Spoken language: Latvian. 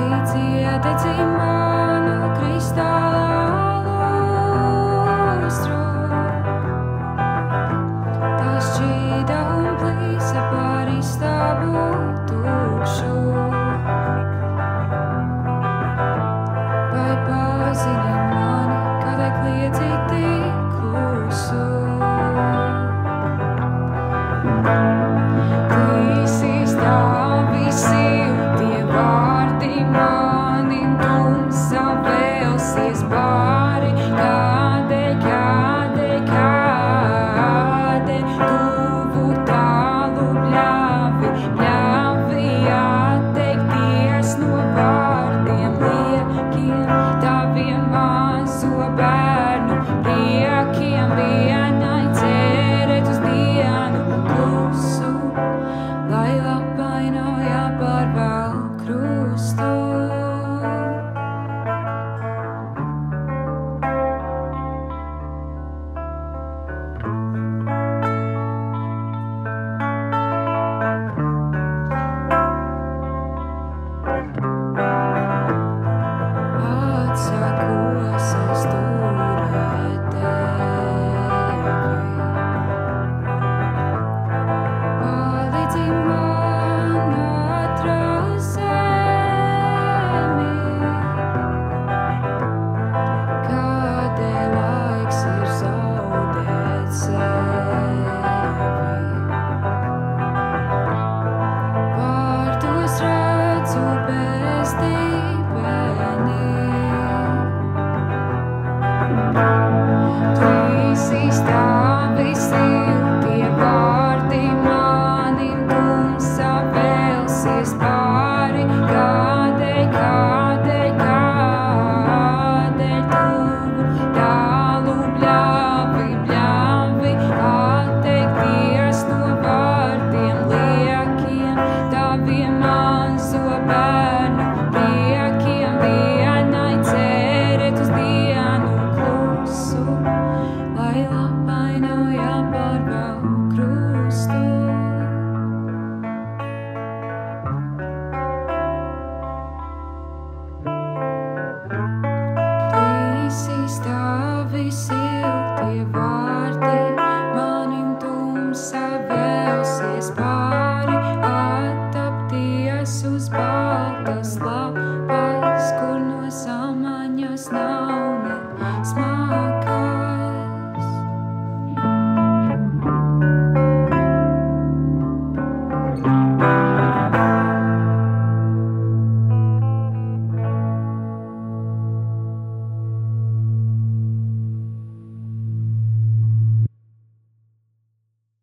līdzi ieteci manu kristāla lustru. Tā šķīda un plīsa par istabu tukšu. Vai pazini mani, kad kliedzi tik klusu? Plīsīs tavi siltie vārdi manim, tumsa vēlsies pāri. Kādēļ tuvu tālu bļāvi atteikties no vārdiem liekiem, taviem mazo bērnu priekiem, vienai cerēt uz dienu klusu, lai lapai nav jāpārvelk krustu. Atsakos es turēt tevi, palīdzi man atrast zemi, kādēļ laiks ir zaudēt sevi. Vārdos redzu bezdibenī, plīsīs tavi siltie vārdi manim, tumsa vēlsies pāri. Kādēļ tuvu tālu bļāvi atteikties no vārdiem liekiem, taviem mazo bērnu priekiem, vienai cerēt uz dienu klusu, lai lapai nav jāpārvelk krustu. Plīsīs tavi siltie vārdi manim, tumsa vēlsies pāri, attapties uz baltas lapas, kur no samaņas nav ne smaržas.